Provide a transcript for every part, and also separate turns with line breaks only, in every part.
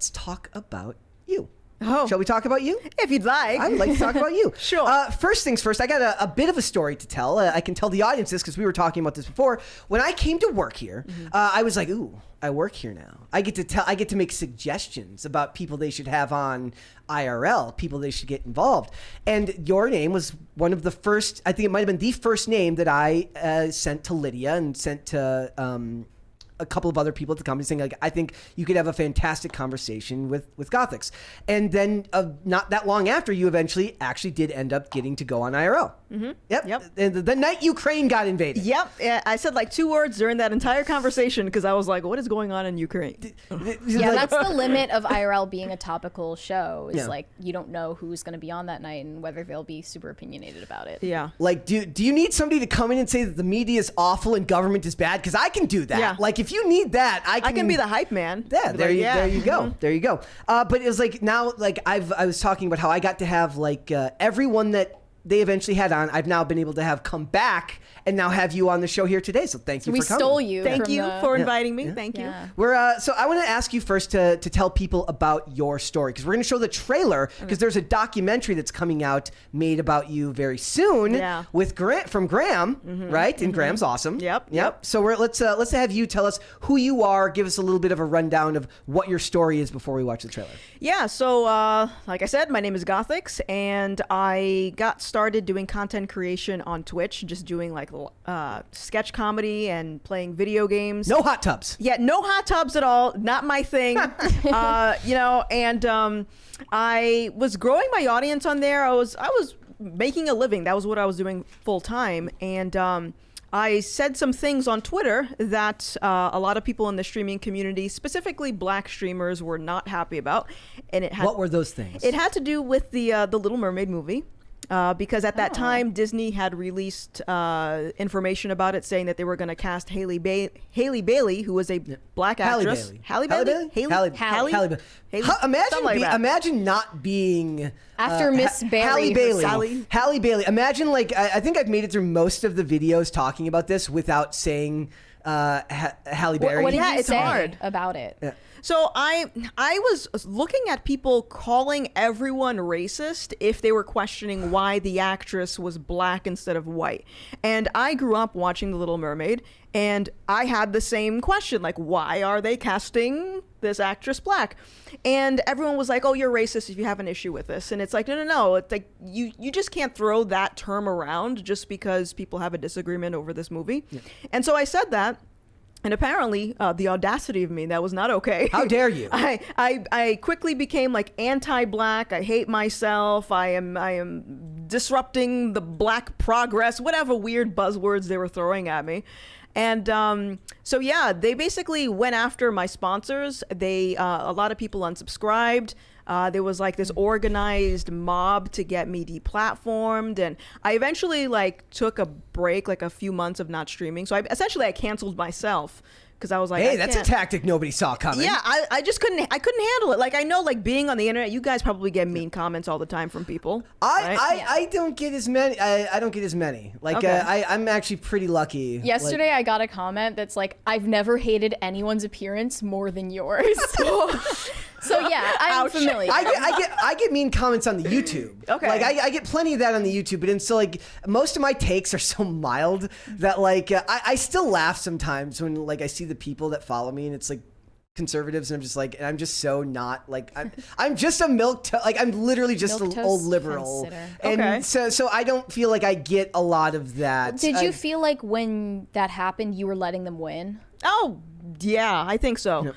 let's talk about you.
Oh.
Shall we talk about you?
If you'd like.
I would like to talk about you.
Sure.
First things first, I got a bit of a story to tell. I can tell the audience this because we were talking about this before. When I came to work here, I was like, ooh, I work here now. I get to make suggestions about people they should have on IRL, people they should get involved. And your name was one of the first, I think it might have been the first name that I sent to Lydia and sent to a couple of other people at the company saying, like, I think you could have a fantastic conversation with Gothix. And then not that long after, you eventually actually did end up getting to go on IRL. Yep. And the night Ukraine got invaded.
Yep. Yeah, I said like 2 words during that entire conversation because I was like, what is going on in Ukraine?
Yeah, that's the limit of IRL being a topical show is like you don't know who's going to be on that night and whether they'll be super opinionated about it.
Yeah.
Like, do you need somebody to come in and say that the media is awful and government is bad? Because I can do that.
Yeah.
Like, if you need that, I can
be the hype man.
Yeah, there you go. There you go. But it was like now, like I was talking about how I got to have like everyone that they eventually had on, I've now been able to have come back and now have you on the show here today. So thank you for coming.
We stole you.
Thank you for inviting me. Thank you.
We're so I want to ask you first to tell people about your story because we're going to show the trailer because there's a documentary that's coming out made about you very soon with from Graham, right? And Graham's awesome.
Yep.
So let's have you tell us who you are. Give us a little bit of a rundown of what your story is before we watch the trailer.
Yeah. So like I said, my name is Gothix, and I got started doing content creation on Twitch, just doing like sketch comedy and playing video games.
No hot tubs.
Yeah, no hot tubs at all. Not my thing. And I was growing my audience on there. I was making a living. That was what I was doing full time. And I said some things on Twitter that a lot of people in the streaming community, specifically Black streamers, were not happy about. And
what were those things?
It had to do with the Little Mermaid movie. Because at that time, Disney had released information about it, saying that they were going to cast Halle Bailey, who was a Black actress.
Halle Bailey. Imagine not being
after Miss Barry.
Halle Bailey. Imagine like I think I've made it through most of the videos talking about this without saying Halle Berry.
What did you say about it?
Yeah.
So I was looking at people calling everyone racist if they were questioning why the actress was Black instead of white. And I grew up watching The Little Mermaid, and I had the same question, like, why are they casting this actress Black? And everyone was like, oh, you're racist if you have an issue with this. And it's like, no. It's like you just can't throw that term around just because people have a disagreement over this movie. Yeah. And so I said that. And apparently, the audacity of me, that was not okay.
How dare you?
I quickly became like anti-Black. I hate myself. I am disrupting the Black progress, whatever weird buzzwords they were throwing at me. And so, yeah, they basically went after my sponsors. A lot of people unsubscribed. There was like this organized mob to get me deplatformed, and I eventually like took a break, like a few months of not streaming. So I canceled myself because I was like,
hey, that's a tactic nobody saw coming.
Yeah, I just couldn't handle it. Like, I know, like, being on the internet, you guys probably get mean comments all the time from people.
I don't get as many. I don't get as many. Like, okay. I'm actually pretty lucky.
Yesterday, I got a comment that's like, I've never hated anyone's appearance more than yours. So yeah, I'm familiar.
I get mean comments on the YouTube.
Okay.
Like I get plenty of that on the YouTube, but so like most of my takes are so mild that like I still laugh sometimes when like I see the people that follow me and it's like conservatives and I'm just like, and I'm just so not like I'm just a I'm literally just an old liberal. And so I don't feel like I get a lot of that.
Did you feel like when that happened you were letting them win?
Oh, yeah, I think so. Yep.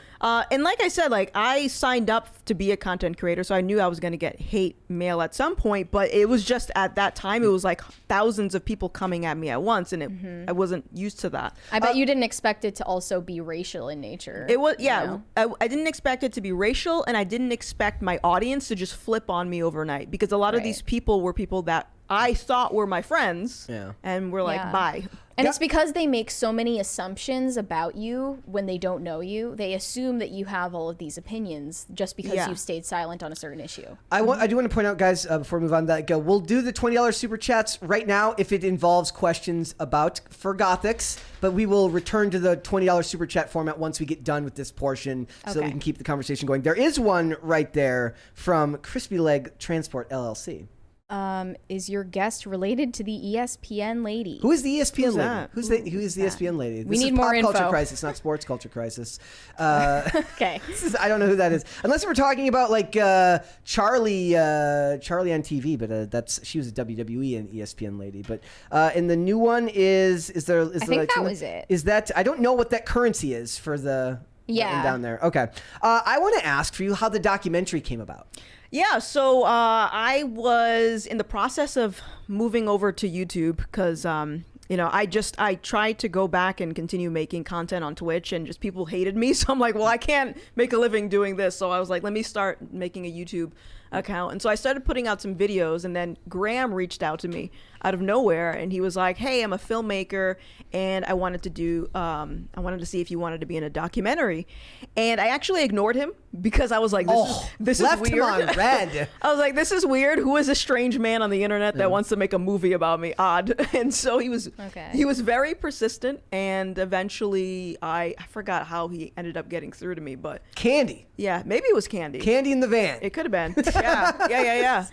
And like I said, like I signed up to be a content creator, so I knew I was going to get hate mail at some point, but it was just at that time, it was like thousands of people coming at me at once, and I wasn't used to that.
I bet you didn't expect it to also be racial in nature.
It was, yeah. I didn't expect it to be racial, and I didn't expect my audience to just flip on me overnight, because a lot of these people were people that I thought were my friends,
Yeah.
and we're like,
Yeah.
bye.
And it's because they make so many assumptions about you when they don't know you. They assume that you have all of these opinions just because
Yeah.
you've stayed silent on a certain issue.
I do want to point out, guys, before we move on, that we'll do the $20 super chats right now if it involves questions for Gothix, but we will return to the $20 super chat format once we get done with this portion so that we
Okay.
can keep the conversation going. There is one right there from Crispy Leg Transport LLC.
Is your guest related to the ESPN lady?
Who is the ESPN
Who's
lady?
that?
Who is the ESPN lady?
We
This
need
is
more
pop culture
info.
crisis, not sports culture crisis.
Okay.
I don't know who that is, unless we're talking about like Charlie on TV. But she was a WWE and ESPN lady. But and the new one is there? Is
I
there
think
like
that
something-
was it.
Is that I don't know what that currency is for the
Yeah.
down there. Okay, I want to ask for you how the documentary came about.
Yeah, so I was in the process of moving over to YouTube because, I tried to go back and continue making content on Twitch and just people hated me. So I'm like, well, I can't make a living doing this. So I was like, let me start making a YouTube account. And so I started putting out some videos, and then Graham reached out to me out of nowhere, and he was like, hey, I'm a filmmaker and I wanted to see if you wanted to be in a documentary. And I actually ignored him because I was like, this is
left
weird.
him on red.
I was like, this is weird. Who is this strange man on the internet that wants to make a movie about me? Odd. And so he was very persistent, and eventually I forgot how he ended up getting through to me, but
Candy
yeah, maybe it was Candy.
in the van.
It could have been. Yeah.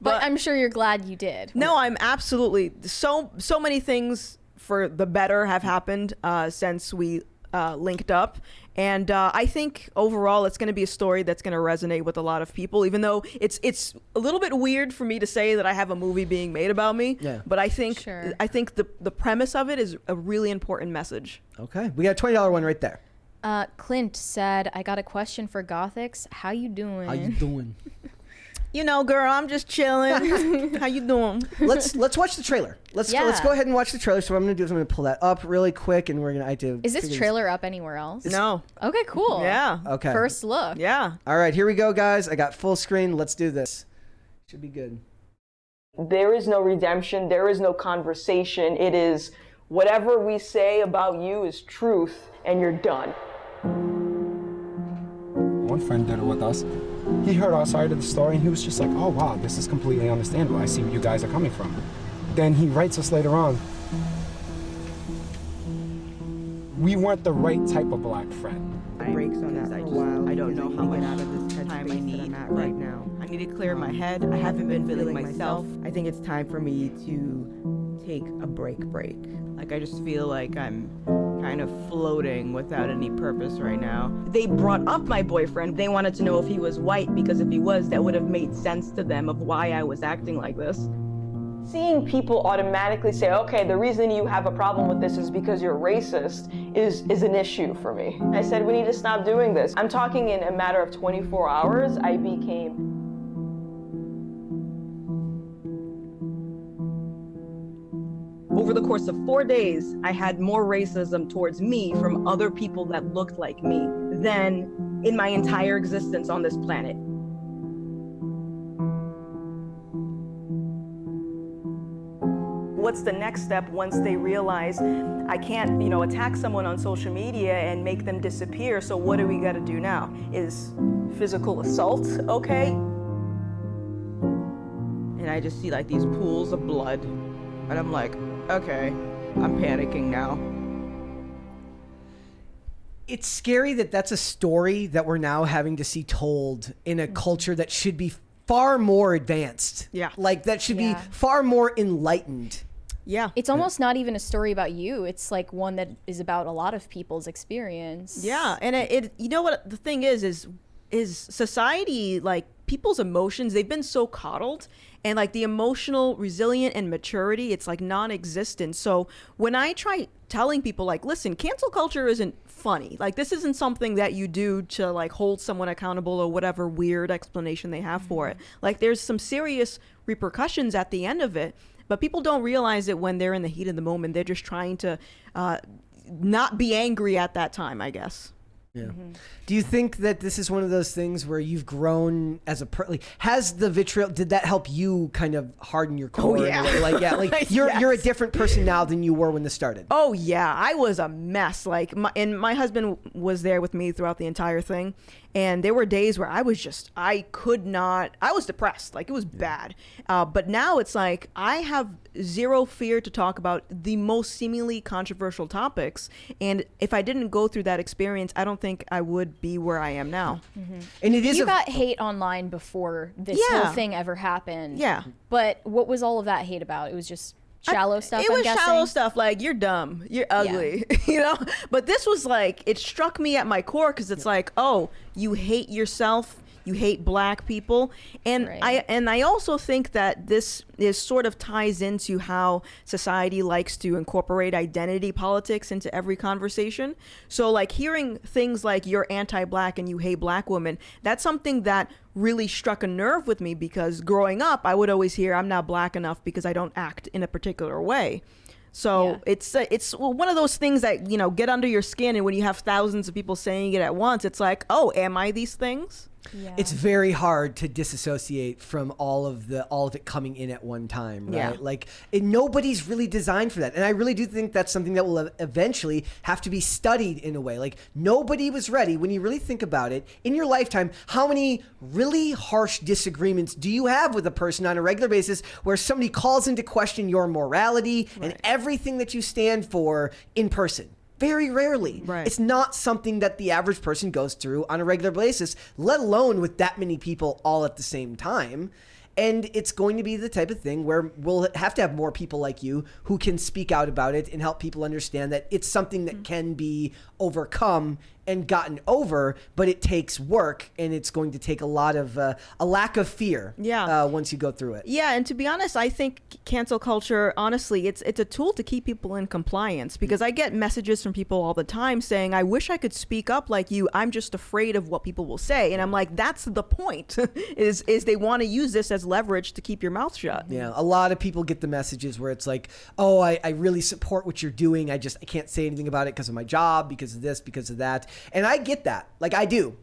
But I'm sure you're glad you did.
No, I'm absolutely so many things for the better have happened since we linked up. And I think overall it's going to be a story that's going to resonate with a lot of people, even though it's a little bit weird for me to say that I have a movie being made about me.
Yeah.
But I think
Sure.
the premise of it is a really important message.
Okay, we got a $20 one right there.
Clint said, I got a question for Gothix. How you doing?
How you doing?
You know, girl, I'm just chilling. How you doing?
Let's watch the trailer. Let's go ahead and watch the trailer. So what I'm gonna do is I'm gonna pull that up really quick, and I have to.
Is this
figure
trailer up anywhere else?
No.
Okay, cool.
Yeah.
Okay.
First look.
Yeah.
All right, here we go, guys. I got full screen. Let's do this. Should be good.
There is no redemption. There is no conversation. It is whatever we say about you is truth, and you're done.
One friend did it with us. He heard our side of the story and he was just like, oh wow, this is completely understandable. I see where you guys are coming from. Then he writes us later on, we weren't the right type of black friend.
Breaks on that for a while. I don't know how much out of this time I need right now. I need to clear my head. I haven't been feeling myself. I think it's time for me to take a break. Like I just feel like I'm kind of floating without any purpose right now. They brought up my boyfriend. They wanted to know if he was white, because if he was, that would have made sense to them of why I was acting like this.
Seeing people automatically say, okay, the reason you have a problem with this is because you're racist is an issue for me. I said, we need to stop doing this. I'm talking in a matter of 24 hours, I became
Over the course of 4 days, I had more racism towards me from other people that looked like me than in my entire existence on this planet.
What's the next step once they realize I can't, attack someone on social media and make them disappear? So what do we got to do now? Is physical assault okay?
And I just see like these pools of blood. And I'm like, okay, I'm panicking now.
It's scary that that's a story that we're now having to see told in a culture that should be far more advanced.
Yeah.
Like that should be
Yeah.
far more enlightened.
Yeah.
It's almost not even a story about you. It's like one that is about a lot of people's experience.
Yeah, and it you know what the thing is society, like people's emotions, they've been so coddled, and like the emotional resilient and maturity, it's like non-existent. So when I try telling people like, listen, cancel culture isn't funny. Like this isn't something that you do to like hold someone accountable or whatever weird explanation they have for it. Like there's some serious repercussions at the end of it. But people don't realize it when they're in the heat of the moment. They're just trying to not be angry at that time, I guess.
Yeah. Do you think that this is one of those things where you've grown as a has the vitriol, did that help you kind of harden your core?
Oh, yeah.
You're a different person now than you were when this started.
Oh yeah, I was a mess. Like my husband was there with me throughout the entire thing, and there were days where I was depressed. Like it was bad. But now it's like I have zero fear to talk about the most seemingly controversial topics, and if I didn't go through that experience, I don't think I would be where I am now.
And it is
You got hate online before this whole thing ever happened.
Yeah.
But what was all of that hate about? It was just shallow stuff,
It
I'm
was
guessing?
shallow stuff like you're dumb, you're ugly, you know. But this was like it struck me at my core because it's like, oh, you hate yourself, you hate black people, and
Right.
I also think that this is sort of ties into how society likes to incorporate identity politics into every conversation. So like hearing things like you're anti-black and you hate black women, that's something that really struck a nerve with me because growing up I would always hear I'm not black enough because I don't act in a particular way. So it's one of those things that, you know, get under your skin, and when you have thousands of people saying it at once, it's like, oh, am I these things?
Yeah.
It's very hard to disassociate from all of it coming in at one time, right?
Yeah.
Like nobody's really designed for that. And I really do think that's something that will eventually have to be studied in a way. Like nobody was ready. When you really think about it, in your lifetime, how many really harsh disagreements do you have with a person on a regular basis where somebody calls into question your morality and everything that you stand for in person? Very rarely.
Right.
It's not something that the average person goes through on a regular basis, let alone with that many people all at the same time. And it's going to be the type of thing where we'll have to have more people like you who can speak out about it and help people understand that it's something that can be overcome and gotten over, but it takes work, and it's going to take a lot of a lack of fear once you go through it.
Yeah, and to be honest, I think cancel culture, honestly, it's a tool to keep people in compliance, because I get messages from people all the time saying, I wish I could speak up like you. I'm just afraid of what people will say. And I'm like, that's the point, is they want to use this as leverage to keep your mouth shut.
Yeah, a lot of people get the messages where it's like, oh, I really support what you're doing. I can't say anything about it because of my job, because of this, because of that. And I get that. Like I do.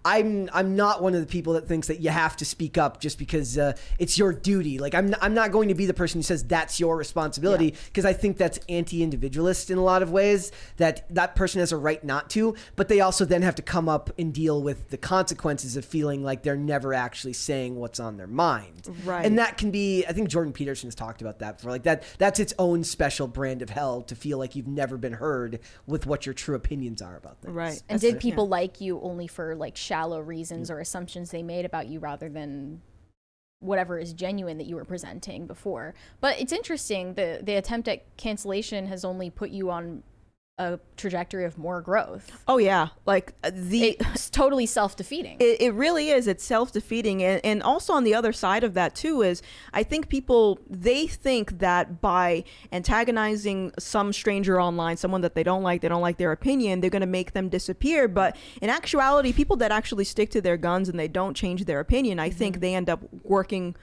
I'm not one of the people that thinks that you have to speak up just because it's your duty. Like I'm not going to be the person who says that's your responsibility, because I think that's anti-individualist in a lot of ways, that person has a right not to, but they also then have to come up and deal with the consequences of feeling like they're never actually saying what's on their mind.
Right.
And that can be, I think Jordan Peterson has talked about that before. Like that's its own special brand of hell, to feel like you've never been heard with what your true opinions are about things.
Right.
And did people like you only for like shallow reasons or assumptions they made about you rather than whatever is genuine that you were presenting before? But it's interesting, the attempt at cancellation has only put you on a trajectory of more growth.
Oh yeah, like
It's totally self-defeating.
It really is. It's self-defeating. And also on the other side of that too is, I think people, they think that by antagonizing some stranger online, someone that they don't like their opinion, they're going to make them disappear. But in actuality, people that actually stick to their guns and they don't change their opinion, I think they end up working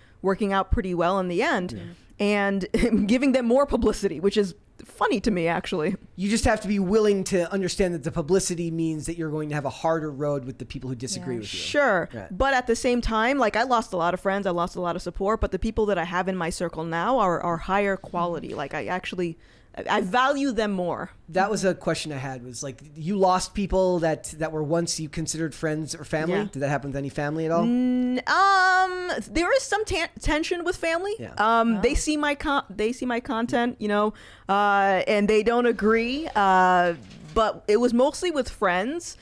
out pretty well in the end, and giving them more publicity, which is funny to me, actually.
You just have to be willing to understand that the publicity means that you're going to have a harder road with the people who disagree with you.
Sure.
Right.
But at the same time, like, I lost a lot of friends, I lost a lot of support, but the people that I have in my circle now are higher quality. Like, I value them more.
That was a question I had, was like, you lost people that were once you considered friends or family?
Yeah.
Did that happen with any family at all?
There is some tension with family.
Yeah.
They see my content, you know, and they don't agree. But it was mostly with friends,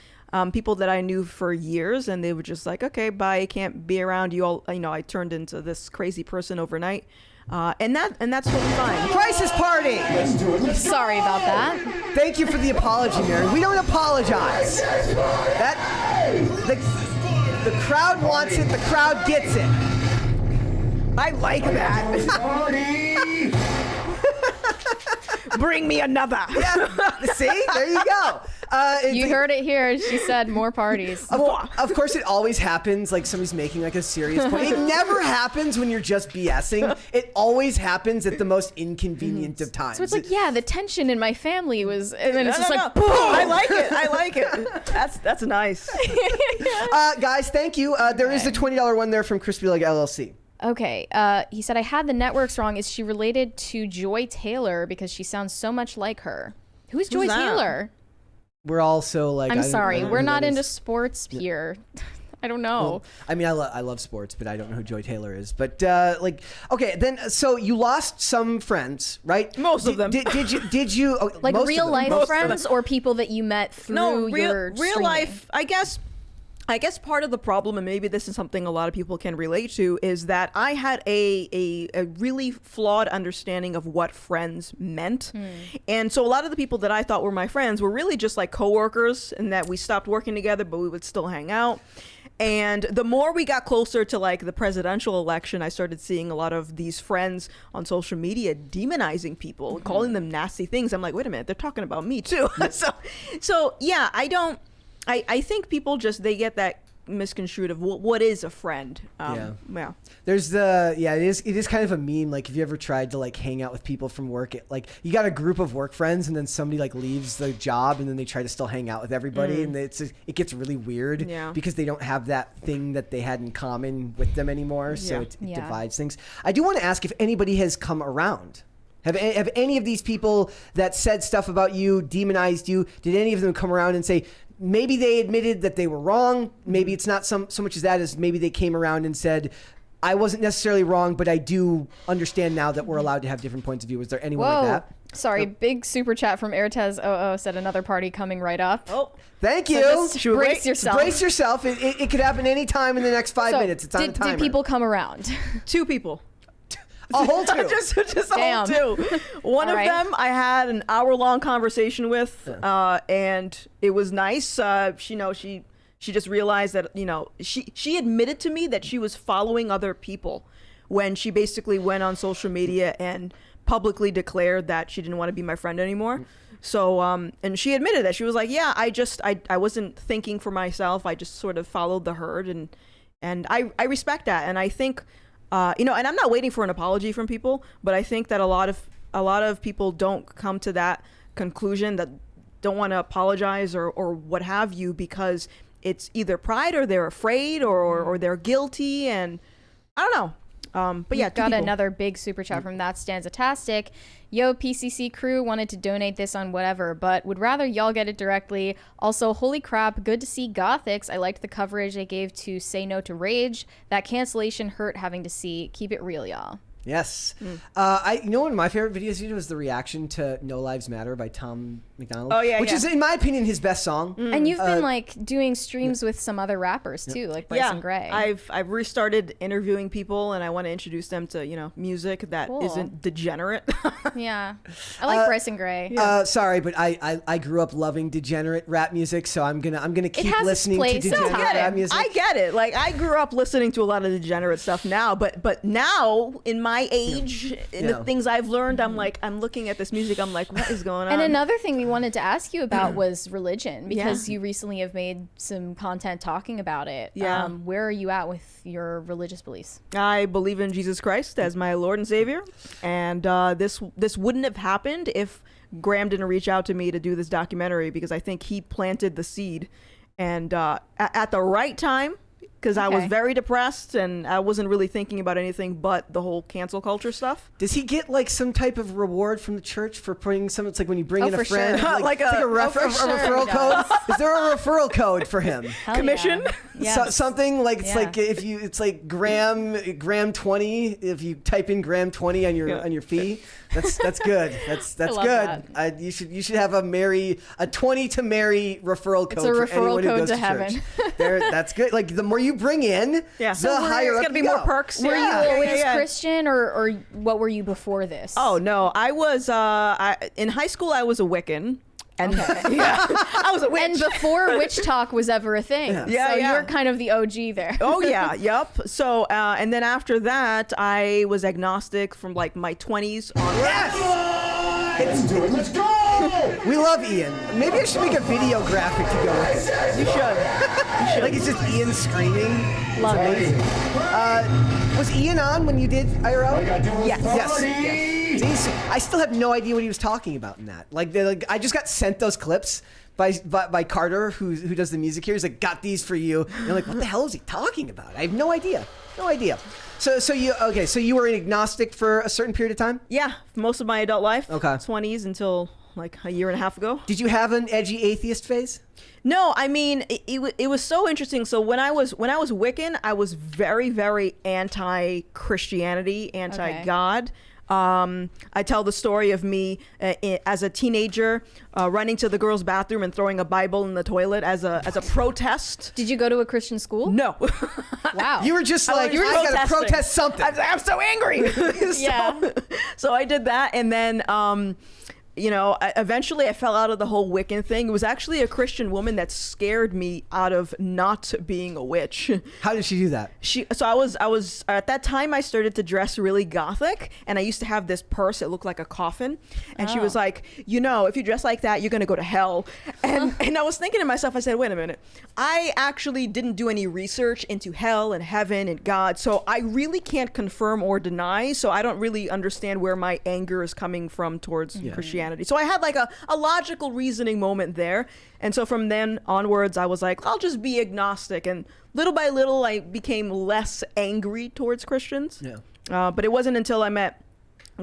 people that I knew for years, and they were just like, okay, bye, I can't be around you all. You know, I turned into this crazy person overnight. And that's totally fine.
Crisis party!
Sorry about that.
Thank you for the apology, Mary. We don't apologize. The crowd wants it, the crowd gets it.
I like that. Bring me another.
Yeah. See? There you go.
You heard it here. She said more parties.
Of course, it always happens. Like somebody's making like a serious point. It never happens when you're just BSing. It always happens at the most inconvenient of times.
So it's like, yeah, the tension in my family was, and then it's just like,
boom. I like it. I like it. That's nice.
Guys, thank you. There is a $20 one there from Crispy Leg LLC.
Okay. He said, I had the networks wrong. Is she related to Joy Taylor because she sounds so much like her? Who's Joy
that?
Taylor?
We're also like.
I'm sorry. We're not into
into.
sports here. I don't know.
Well, I mean, I love sports, but I don't know who Joy Taylor is. But okay, then so you lost some friends, right?
Most of them.
Did you
Like
most
real
of them.
life friends or people that you met through your
real
streaming?
life. I guess part of the problem, and maybe this is something a lot of people can relate to, is that I had a really flawed understanding of what friends meant. And so a lot of the people that I thought were my friends were really just like coworkers, and that we stopped working together, but we would still hang out. And the more we got closer to like the presidential election, I started seeing a lot of these friends on social media demonizing people, calling them nasty things. I'm like, wait a minute, they're talking about me too. so yeah, I think people just, they get that misconstrued of what is a friend. Yeah.
There's it is kind of a meme. Like, if you ever tried to like hang out with people from work, like you got a group of work friends and then somebody like leaves the job and then they try to still hang out with everybody and it gets really weird because they don't have that thing that they had in common with them anymore. So it divides things. I do want to ask if anybody has come around. Have any of these people that said stuff about you, demonized you, did any of them come around and say, maybe they admitted that they were wrong? Maybe it's not so much as that as maybe they came around and said, I wasn't necessarily wrong, but I do understand now that we're allowed to have different points of view. Was there anyone like that?
Sorry, big super chat from Airtez00 said another party coming right up.
Oh,
thank you.
Just brace yourself.
Brace yourself. It could happen any time in the next 5 minutes. It's on a timer.
Did people come around?
2 people.
A whole 2.
just a
Damn.
whole 2. One of them I had an hour-long conversation with, and it was nice. She just realized that, she admitted to me that she was following other people when she basically went on social media and publicly declared that she didn't want to be my friend anymore. So, and she admitted that. She was like, yeah, I wasn't thinking for myself. I just sort of followed the herd, and I respect that. And I think, and I'm not waiting for an apology from people, but I think that a lot of people don't come to that conclusion, that don't want to apologize or what have you, because it's either pride or they're afraid or they're guilty, and I don't know. But yeah,
got another big super chat from That Stanza-tastic. Yo, PCC crew, wanted to donate this on whatever, but would rather y'all get it directly. Also, holy crap, good to see Gothix. I liked the coverage they gave to Say No to Rage. That cancellation hurt having to see. Keep it real, y'all.
Yes. One of my favorite videos you did was the reaction to No Lives Matter by Tom McDonald.
Oh, yeah,
which is, in my opinion, his best song.
And you've been like doing streams with some other rappers too, like Bryson Gray.
I've restarted interviewing people, and I want to introduce them to music that isn't degenerate.
Yeah, I like Bryson Gray.
Sorry, but I grew up loving degenerate rap music, so I'm gonna keep
has its
listening to
place.
degenerate
No,
rap music.
I get it. Like, I grew up listening to a lot of degenerate stuff now, but now in my age, in the things I've learned, I'm looking at this music, I'm like, what is going on?
And another thing we wanted to ask you about was religion, because you recently have made some content talking about it.
Yeah.
Where are you at with your religious beliefs?
I believe in Jesus Christ as my Lord and Savior, and this wouldn't have happened if Graham didn't reach out to me to do this documentary, because I think he planted the seed, and at the right time, because I was very depressed and I wasn't really thinking about anything but the whole cancel culture stuff.
Does he get like some type of reward from the church for putting some? It's like when you bring in a
for
friend,
sure.
like a referral code. Is there a referral code for him?
Hell
Commission?
Yeah.
Something like it's like if you, it's like Graham 20. If you type in Graham 20 on your fee, that's good. That's
love
good.
that.
You should have a 20 to Mary referral code.
It's a
for
referral
anyone who
code
goes
to
to
heaven.
church. That's good. Like the more you bring in, the higher
it's
up
gonna be
you
more
go.
perks.
Were you always Christian, or what were you before this?
Oh no, I was in high school. I was a Wiccan. And I was a witch.
And before witch talk was ever a thing. So you're kind of the OG there.
Oh yeah, yep. So and then after that, I was agnostic from like my 20s on.
Yes!
Let's do it. Let's go!
We love Ian. Maybe I should make a video graphic to go with it.
You should.
Like it's just Ian screaming.
Love it.
Amazing. Was Ian on when you did IRL?
Yes.
See, so I still have no idea what he was talking about in that. Like I just got sent those clips by Carter, who does the music here. He's like, got these for you. And I'm like, what the hell is he talking about? I have no idea. No idea. So you were an agnostic for a certain period of time?
Yeah, most of my adult life.
Okay.
20s until like a year and a half ago.
Did you have an edgy atheist phase?
No, I mean it was so interesting. So when I was Wiccan, I was very, very anti-Christianity, anti-God. I tell the story of me as a teenager running to the girls' bathroom and throwing a Bible in the toilet as a protest.
Did you go to a Christian school?
No.
Wow.
You were just like,
you were
I gotta
protesting.
protest something.
I'm so angry. So I did that, and then eventually I fell out of the whole Wiccan thing. It was actually a Christian woman that scared me out of not being a witch.
How did she do that?
I was at that time I started to dress really Gothic, and I used to have this purse that looked like a coffin, and she was like, if you dress like that, you're gonna go to hell. And I was thinking to myself, I said, wait a minute, I actually didn't do any research into hell and heaven and God, so I really can't confirm or deny, so I don't really understand where my anger is coming from towards Christianity. So I had like a logical reasoning moment there. And so from then onwards, I was like, I'll just be agnostic. And little by little, I became less angry towards Christians. Yeah. But it wasn't until I met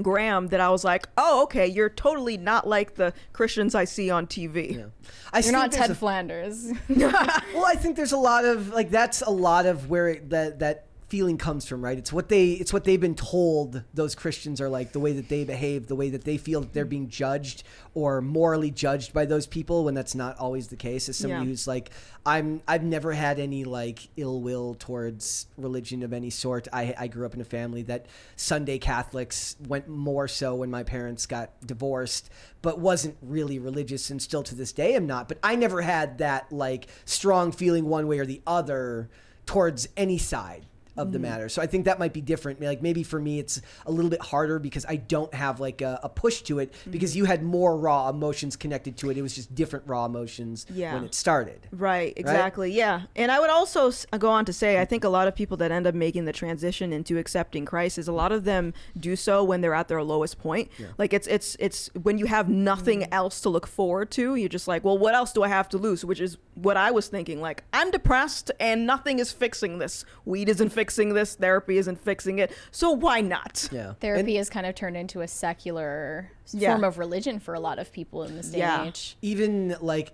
Graham that I was like, oh, okay, you're totally not like the Christians I see on TV.
Yeah.
You're not Ted Flanders.
Well, I think there's a lot of that's a lot of where that feeling comes from, right? It's what they've been told those Christians are like, the way that they behave, the way that they feel that they're being judged or morally judged by those people, when that's not always the case. As somebody who's like, I've never had any like ill will towards religion of any sort. I grew up in a family that Sunday Catholics went more so when my parents got divorced, but wasn't really religious, and still to this day am not. But I never had that like strong feeling one way or the other towards any side of the matter. So I think that might be different. Like maybe for me it's a little bit harder because I don't have like a push to it, because you had more raw emotions connected to it. It was just different raw emotions when it started.
Right, exactly. Right? Yeah. And I would also go on to say, I think a lot of people that end up making the transition into accepting Christ, is a lot of them do so when they're at their lowest point. Yeah. Like it's when you have nothing else to look forward to, you're just like, well, what else do I have to lose? Which is what I was thinking. Like, I'm depressed and nothing is fixing this. Weed isn't fixing this, therapy isn't fixing it, so why not?
Therapy has kind of turned into a secular form of religion for a lot of people in this day and age. Even
like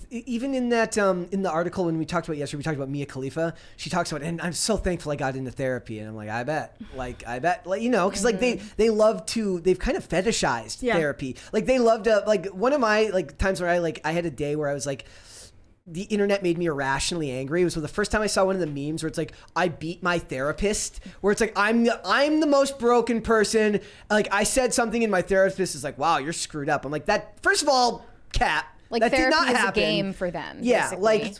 even in that in the article when we talked about yesterday, we talked about Mia Khalifa. She talks about, and I'm so thankful I got into therapy, and I'm like, I bet because like they love to, they've kind of fetishized therapy. Like they love to, like one of my like times where I had a day where I was like, the internet made me irrationally angry. It was the first time I saw one of the memes where it's like, I beat my therapist, where it's like, I'm the most broken person. Like I said something and my therapist is like, wow, you're screwed up. I'm like, that, first of all, Cap,
like
that
therapy
did not
is
happen.
a game for them.
Yeah,
basically.
like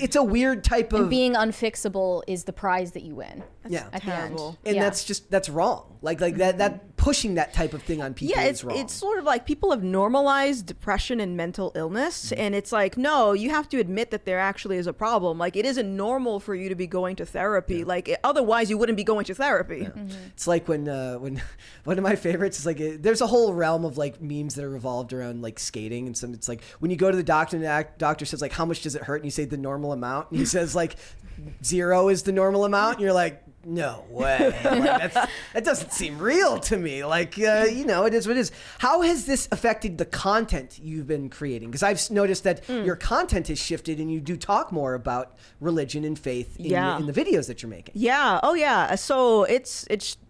it's a weird type of,
and being unfixable is the prize that you win. At
terrible.
the end.
And that's wrong. Like that pushing that type of thing on people is wrong.
It's sort of like people have normalized depression and mental illness, and it's like, no, you have to admit that there actually is a problem. Like it isn't normal for you to be going to therapy. Like otherwise you wouldn't be going to therapy.
It's like when one of my favorites is like, there's a whole realm of like memes that are revolved around like skating, and some, it's like when you go to the doctor and the doctor says like, how much does it hurt, and you say the normal amount, and he says like 0 is the normal amount, and you're like, no way. Like, that doesn't seem real to me. Like, it is what it is. How has this affected the content you've been creating? Because I've noticed that your content has shifted, and you do talk more about religion and faith in the videos that you're making.
Yeah. Oh, yeah. So it's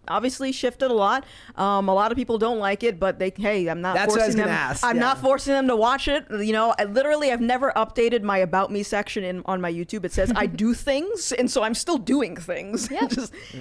obviously shifted a lot. A lot of people don't like it, but I'm not
That's
forcing them.
Ask.
I'm not forcing them to watch it. I've never updated my About Me section on my YouTube. It says I do things, and so I'm still doing things.
Yeah.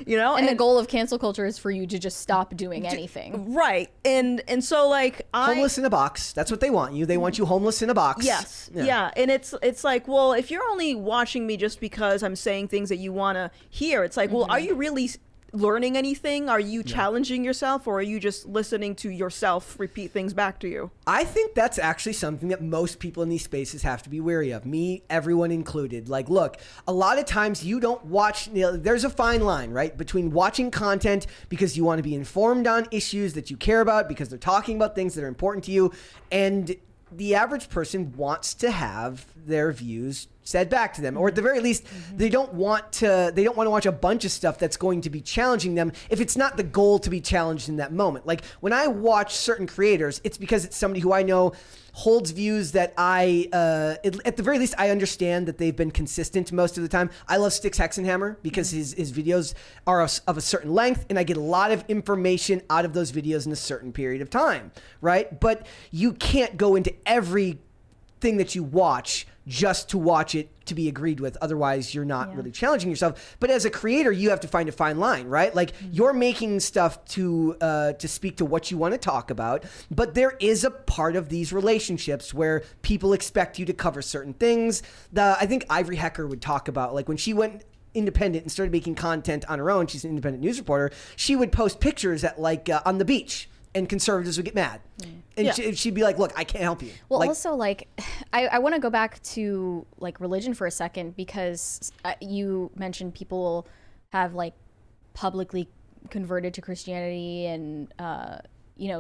And the goal of cancel culture is for you to just stop doing anything.
Right. And so like
homeless in a box. That's what they want you. They want you homeless in a box.
Yes. Yeah. And it's like, well, if you're only watching me just because I'm saying things that you want to hear, it's like, well, are you really learning anything? Are you challenging yourself, or are you just listening to yourself repeat things back to you?
I think that's actually something that most people in these spaces have to be wary of, me, everyone included. Like, look, a lot of times you don't watch, there's a fine line, right, between watching content because you want to be informed on issues that you care about, because they're talking about things that are important to you, and the average person wants to have their views said back to them, or at the very least, they don't want to watch a bunch of stuff that's going to be challenging them if it's not the goal to be challenged in that moment. Like, when I watch certain creators, it's because it's somebody who I know holds views that at the very least, I understand that they've been consistent most of the time. I love Styx Hexenhammer because his videos are of a certain length, and I get a lot of information out of those videos in a certain period of time, right? But you can't go into every thing that you watch just to watch it to be agreed with. Otherwise, you're not really challenging yourself. But as a creator, you have to find a fine line, right? Like, you're making stuff to speak to what you want to talk about, but there is a part of these relationships where people expect you to cover certain things. I think Ivory Hecker would talk about, like, when she went independent and started making content on her own, she's an independent news reporter, she would post pictures at, like, on the beach, and conservatives would get mad. And she'd be like, look, I can't help you.
Well, also, like, I want to go back to, like, religion for a second, because you mentioned people have, like, publicly converted to Christianity, and,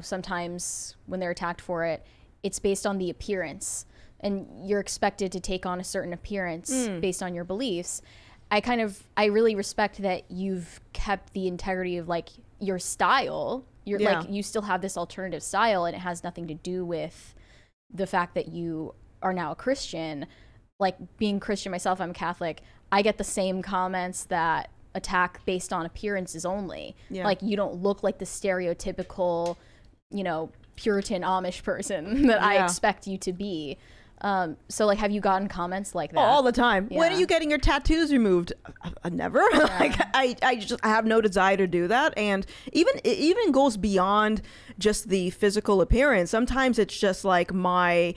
sometimes when they're attacked for it, it's based on the appearance, and you're expected to take on a certain appearance based on your beliefs. I really respect that you've kept the integrity of, like, your style. Like, you still have this alternative style, and it has nothing to do with the fact that you are now a Christian. Like, being Christian myself, I'm Catholic, I get the same comments that attack based on appearances only. Like, you don't look like the stereotypical, Puritan Amish person that I expect you to be. So, like, have you gotten comments like that?
All the time. When are you getting your tattoos removed? Never. Like, I have no desire to do that. And it even goes beyond just the physical appearance. Sometimes it's just like my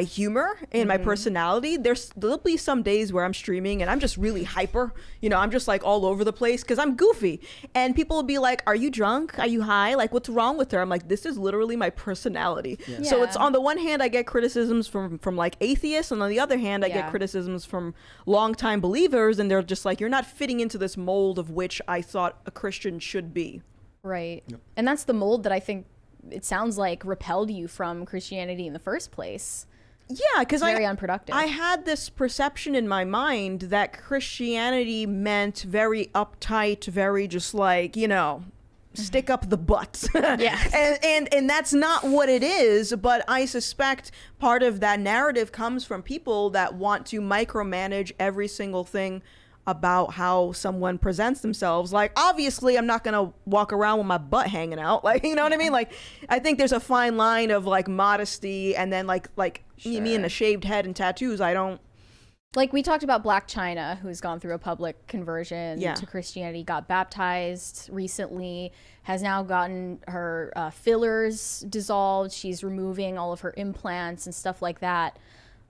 humor and my personality. There'll be some days where I'm streaming and I'm just really hyper. I'm just, like, all over the place because I'm goofy. And people will be like, are you drunk? Are you high? Like, what's wrong with her? I'm like, this is literally my personality. So it's, on the one hand, I get criticisms from like atheists, and on the other hand, I get criticisms from longtime believers, and they're just like, you're not fitting into this mold of which I thought a Christian should be.
Right. And that's the mold that I think, it sounds like, repelled you from Christianity in the first place.
Yeah, because
very unproductive.
I had this perception in my mind that Christianity meant very uptight, very just like, stick up the butt. And that's not what it is, but I suspect part of that narrative comes from people that want to micromanage every single thing about how someone presents themselves. Like, obviously, I'm not gonna walk around with my butt hanging out. Like, you know what I mean? Like, I think there's a fine line of, like, modesty, and then like me and a shaved head and tattoos. I don't.
Like, we talked about Black China, who's gone through a public conversion to Christianity, got baptized recently, has now gotten her fillers dissolved. She's removing all of her implants and stuff like that.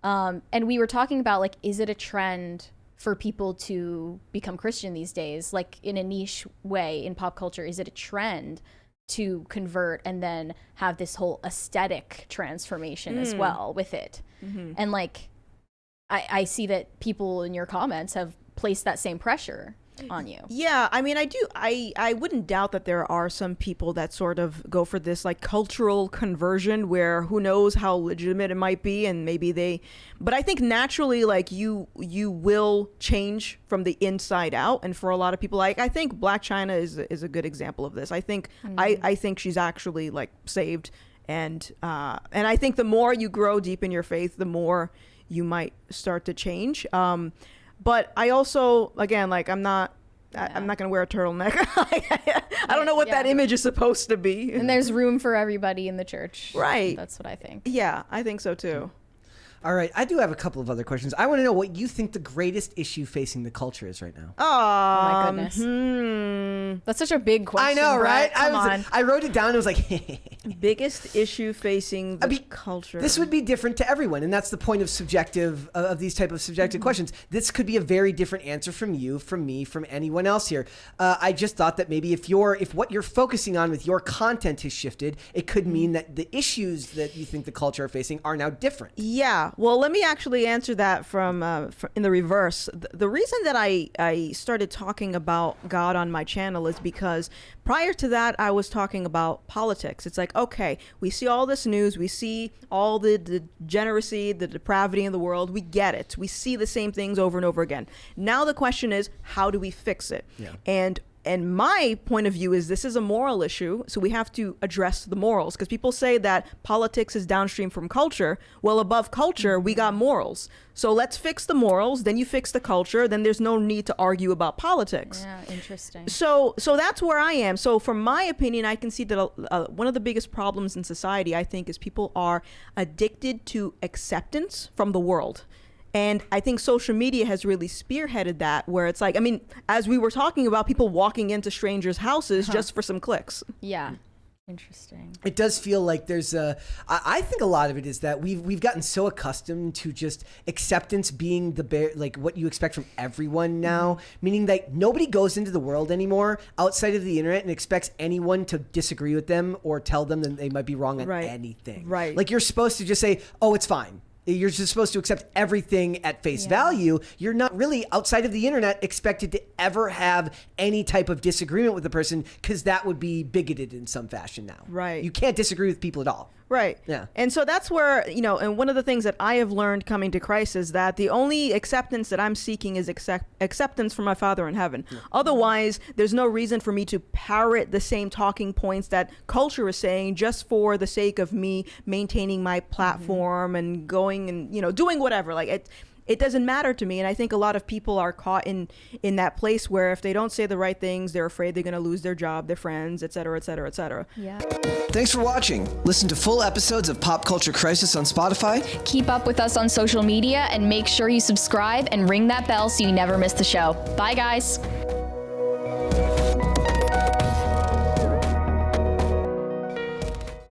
And we were talking about, like, is it a trend for people to become Christian these days? Like, in a niche way in pop culture, is it a trend to convert and then have this whole aesthetic transformation as well with it? And, like, I see that people in your comments have placed that same pressure on you.
Yeah, I mean, I wouldn't doubt that there are some people that sort of go for this, like, cultural conversion where who knows how legitimate it might be, and maybe but I think naturally, like, you will change from the inside out. And for a lot of people, like, I think Black China is a good example of this. I think I think she's actually, like, saved, and I think the more you grow deep in your faith, the more you might start to change. But I also, again, like, I'm not gonna wear a turtleneck. I don't know what that image is supposed to be.
And there's room for everybody in the church.
Right.
That's what I think.
Yeah, I think so too.
All right, I do have a couple of other questions. I want to know what you think the greatest issue facing the culture is right now.
Oh my goodness. That's such a big question.
I know, right?
Brett. Come on.
I wrote it down. It was like,
Biggest issue facing the culture.
this would be different to everyone, and that's the point of these type of subjective questions. This could be a very different answer from you, from me, from anyone else here. I just thought that maybe if what you're focusing on with your content has shifted, it could mean that the issues that you think the culture are facing are now different.
Yeah, well, let me actually answer that from in the reverse. The reason that I started talking about God on my channel is because prior to that, I was talking about politics. It's like, okay, we see all this news, we see all the degeneracy, the depravity in the world, we get it. We see the same things over and over again. Now the question is, how do we fix it? Yeah. And my point of view is this is a moral issue, so we have to address the morals. Because people say that politics is downstream from culture. Well, above culture, we got morals. So let's fix the morals, then you fix the culture, then there's no need to argue about politics.
Yeah, interesting.
So that's where I am. So from my opinion, I can see that one of the biggest problems in society, I think, is people are addicted to acceptance from the world. And I think social media has really spearheaded that, where it's like, I mean, as we were talking about, people walking into strangers' houses just for some clicks.
Yeah. Interesting.
It does feel like there's I think a lot of it is that we've gotten so accustomed to just acceptance being like what you expect from everyone now, meaning that nobody goes into the world anymore outside of the internet and expects anyone to disagree with them or tell them that they might be wrong on anything.
Right.
Like you're supposed to just say, oh, it's fine. You're just supposed to accept everything at face value. You're not really, outside of the internet, expected to ever have any type of disagreement with the person, because that would be bigoted in some fashion now.
Right.
You can't disagree with people at all.
Right.
Yeah.
And so that's where, and one of the things that I have learned coming to Christ is that the only acceptance that I'm seeking is acceptance from my Father in heaven. Yeah. Otherwise, there's no reason for me to parrot the same talking points that culture is saying just for the sake of me maintaining my platform and going and, doing whatever. Like it doesn't matter to me. And I think a lot of people are caught in that place where if they don't say the right things, they're afraid they're going to lose their job, their friends, et cetera, et cetera, et cetera.
Yeah.
Thanks for watching. Listen to full episodes of Pop Culture Crisis on Spotify.
Keep up with us on social media and make sure you subscribe and ring that bell so you never miss the show. Bye, guys.